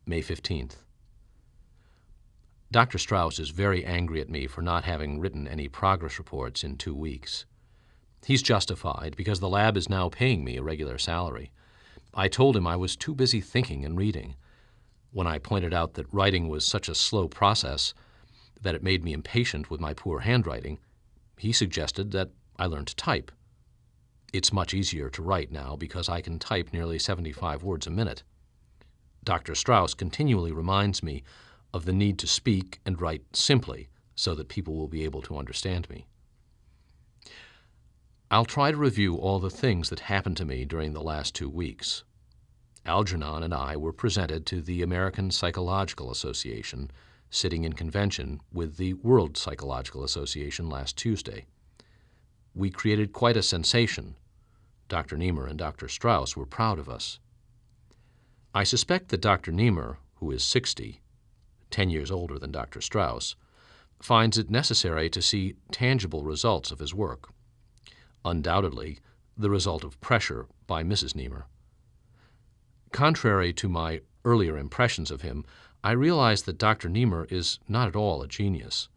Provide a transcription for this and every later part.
May 15th. Dr. Strauss is very angry at me for not having written any progress reports in 2 weeks. He's justified because the lab is now paying me a regular salary. I told him I was too busy thinking and reading. When I pointed out that writing was such a slow process that it made me impatient with my poor handwriting, he suggested that I learn to type. It's much easier to write now because I can type nearly 75 words a minute. Dr. Strauss continually reminds me of the need to speak and write simply so that people will be able to understand me. I'll try to review all the things that happened to me during the last 2 weeks. Algernon and I were presented to the American Psychological Association, sitting in convention with the World Psychological Association last Tuesday. We created quite a sensation. Dr. Niemer and Dr. Strauss were proud of us. I suspect that Dr. Niemer, who is 60, 10 years older than Dr. Strauss, finds it necessary to see tangible results of his work. Undoubtedly, the result of pressure by Mrs. Niemer. Contrary to my earlier impressions of him, I realize that Dr. Niemer is not at all a genius.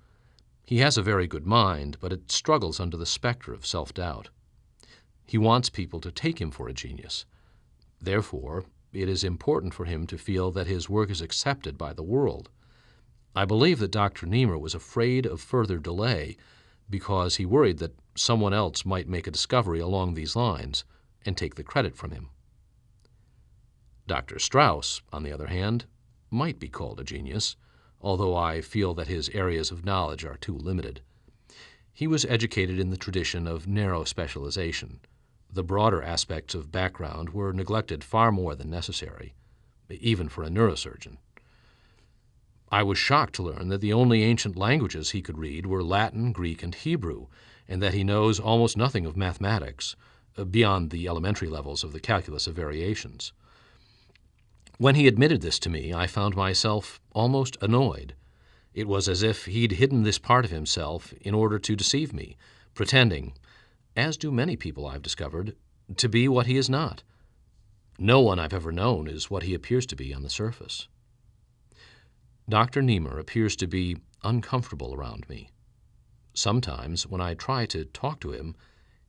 He has a very good mind, but it struggles under the specter of self-doubt. He wants people to take him for a genius. Therefore, it is important for him to feel that his work is accepted by the world. I believe that Dr. Niemer was afraid of further delay because he worried that someone else might make a discovery along these lines and take the credit from him. Dr. Strauss, on the other hand, might be called a genius, although I feel that his areas of knowledge are too limited. He was educated in the tradition of narrow specialization. The broader aspects of background were neglected far more than necessary, even for a neurosurgeon. I was shocked to learn that the only ancient languages he could read were Latin, Greek, and Hebrew, and that he knows almost nothing of mathematics, beyond the elementary levels of the calculus of variations. When he admitted this to me, I found myself almost annoyed. It was as if he'd hidden this part of himself in order to deceive me, pretending, as do many people I've discovered, to be what he is not. No one I've ever known is what he appears to be on the surface. Dr. Niemer appears to be uncomfortable around me. Sometimes, when I try to talk to him,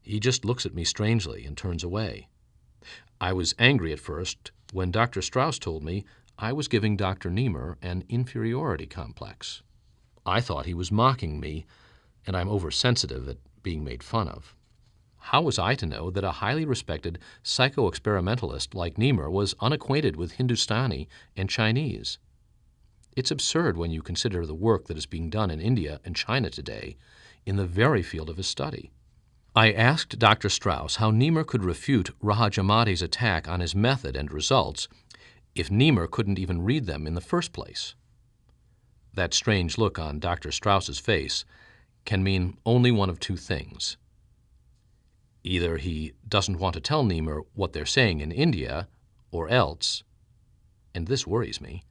he just looks at me strangely and turns away. I was angry at first when Dr. Strauss told me I was giving Dr. Niemer an inferiority complex. I thought he was mocking me, and I'm oversensitive at being made fun of. How was I to know that a highly respected psycho-experimentalist like Niemer was unacquainted with Hindustani and Chinese? It's absurd when you consider the work that is being done in India and China today in the very field of his study. I asked Dr. Strauss how Niemer could refute Rahajamati's attack on his method and results if Niemer couldn't even read them in the first place. That strange look on Dr. Strauss's face can mean only one of two things. Either he doesn't want to tell Niemer what they're saying in India, or else, and this worries me,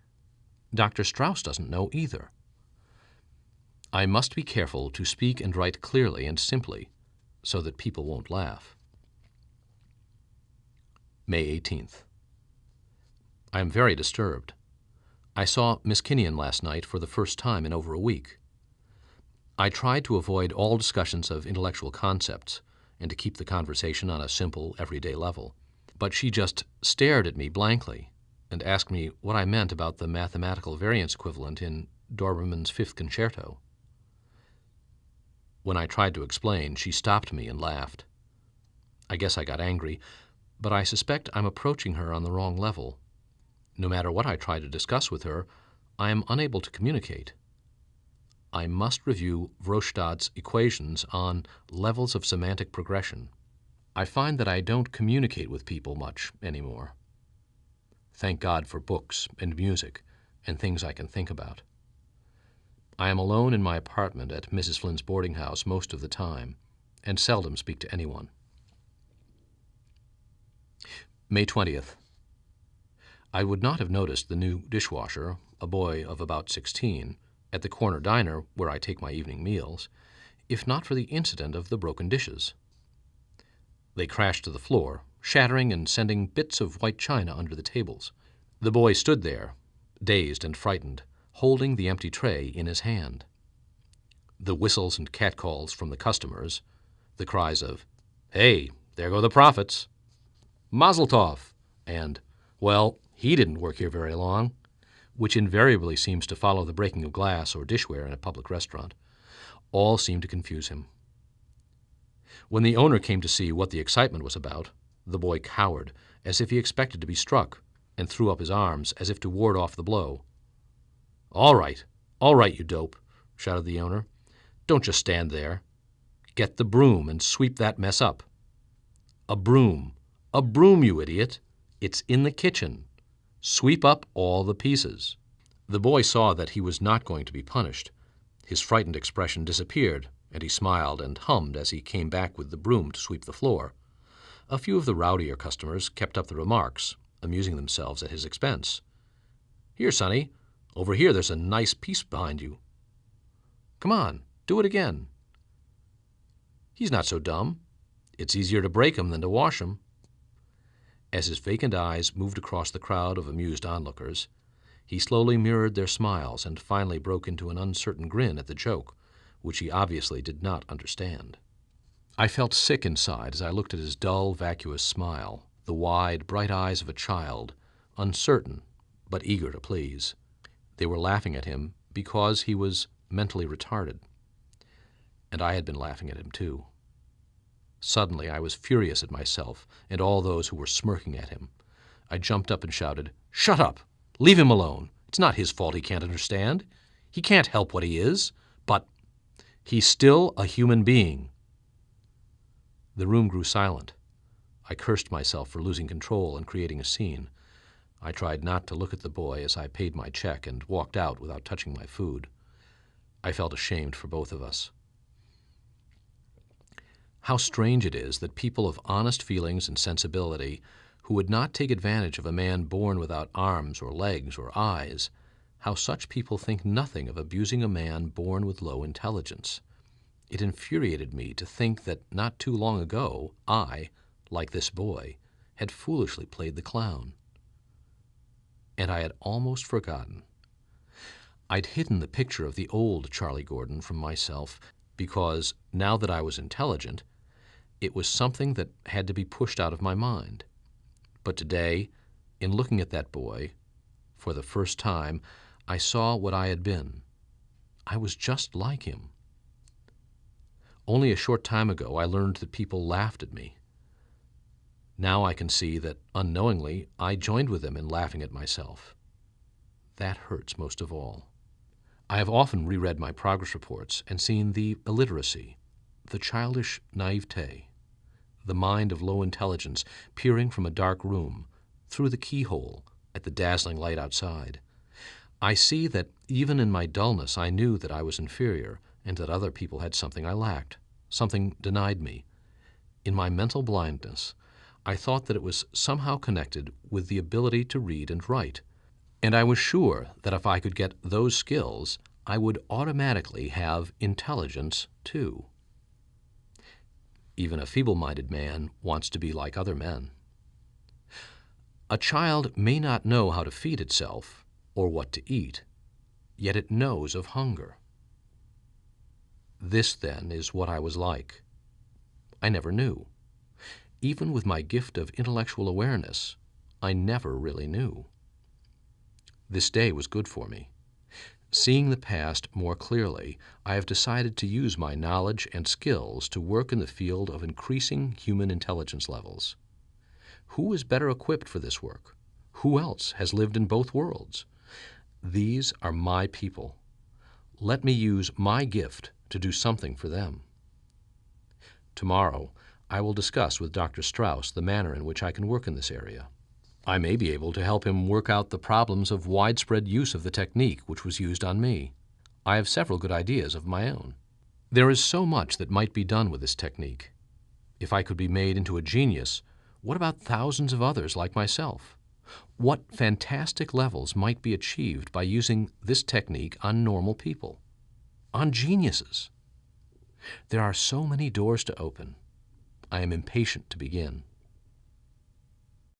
Dr. Strauss doesn't know either. I must be careful to speak and write clearly and simply so that people won't laugh. May 18th. I am very disturbed. I saw Miss Kinnian last night for the first time in over a week. I tried to avoid all discussions of intellectual concepts and to keep the conversation on a simple, everyday level, but she just stared at me blankly and asked me what I meant about the mathematical variance equivalent in Doberman's Fifth Concerto. When I tried to explain, she stopped me and laughed. I guess I got angry, but I suspect I'm approaching her on the wrong level. No matter what I try to discuss with her, I am unable to communicate. I must review Wrostad's equations on levels of semantic progression. I find that I don't communicate with people much anymore. Thank God for books and music and things I can think about. I am alone in my apartment at Mrs. Flynn's boarding house most of the time and seldom speak to anyone. May 20th. I would not have noticed the new dishwasher, a boy of about 16, at the corner diner where I take my evening meals, if not for the incident of the broken dishes. They crashed to the floor, shattering and sending bits of white china under the tables. The boy stood there, dazed and frightened, holding the empty tray in his hand. The whistles and catcalls from the customers, the cries of, "Hey, there go the profits," "Mazel tov," and, "Well, he didn't work here very long," which invariably seems to follow the breaking of glass or dishware in a public restaurant, all seemed to confuse him. When the owner came to see what the excitement was about, the boy cowered, as if he expected to be struck, and threw up his arms as if to ward off the blow. All right, you dope," shouted the owner. "Don't just stand there. Get the broom and sweep that mess up." A broom, you idiot. It's in the kitchen. Sweep up all the pieces." The boy saw that he was not going to be punished. His frightened expression disappeared, and he smiled and hummed as he came back with the broom to sweep the floor. A few of the rowdier customers kept up the remarks, amusing themselves at his expense. "Here, Sonny, over here there's a nice piece behind you." "Come on, do it again." "He's not so dumb. It's easier to break 'em than to wash 'em." As his vacant eyes moved across the crowd of amused onlookers, he slowly mirrored their smiles and finally broke into an uncertain grin at the joke, which he obviously did not understand. I felt sick inside as I looked at his dull, vacuous smile, the wide, bright eyes of a child, uncertain but eager to please. They were laughing at him because he was mentally retarded. And I had been laughing at him too. Suddenly I was furious at myself and all those who were smirking at him. I jumped up and shouted, "Shut up! Leave him alone. It's not his fault he can't understand. He can't help what he is, but he's still a human being." The room grew silent. I cursed myself for losing control and creating a scene. I tried not to look at the boy as I paid my check and walked out without touching my food. I felt ashamed for both of us. How strange it is that people of honest feelings and sensibility, who would not take advantage of a man born without arms or legs or eyes, how such people think nothing of abusing a man born with low intelligence. It infuriated me to think that not too long ago I, like this boy, had foolishly played the clown. And I had almost forgotten. I'd hidden the picture of the old Charlie Gordon from myself because, now that I was intelligent, it was something that had to be pushed out of my mind. But today, in looking at that boy, for the first time, I saw what I had been. I was just like him. Only a short time ago I learned that people laughed at me. Now I can see that, unknowingly, I joined with them in laughing at myself. That hurts most of all. I have often reread my progress reports and seen the illiteracy, the childish naivete, the mind of low intelligence peering from a dark room, through the keyhole, at the dazzling light outside. I see that even in my dullness I knew that I was inferior and that other people had something I lacked, something denied me. In my mental blindness, I thought that it was somehow connected with the ability to read and write, and I was sure that if I could get those skills, I would automatically have intelligence too. Even a feeble-minded man wants to be like other men. A child may not know how to feed itself or what to eat, yet it knows of hunger. This, then, is what I was like. I never knew. Even with my gift of intellectual awareness, I never really knew. This day was good for me. Seeing the past more clearly, I have decided to use my knowledge and skills to work in the field of increasing human intelligence levels. Who is better equipped for this work? Who else has lived in both worlds? These are my people. Let me use my gift to do something for them. Tomorrow, I will discuss with Dr. Strauss the manner in which I can work in this area. I may be able to help him work out the problems of widespread use of the technique which was used on me. I have several good ideas of my own. There is so much that might be done with this technique. If I could be made into a genius, what about thousands of others like myself? What fantastic levels might be achieved by using this technique on normal people, on geniuses? There are so many doors to open. I am impatient to begin.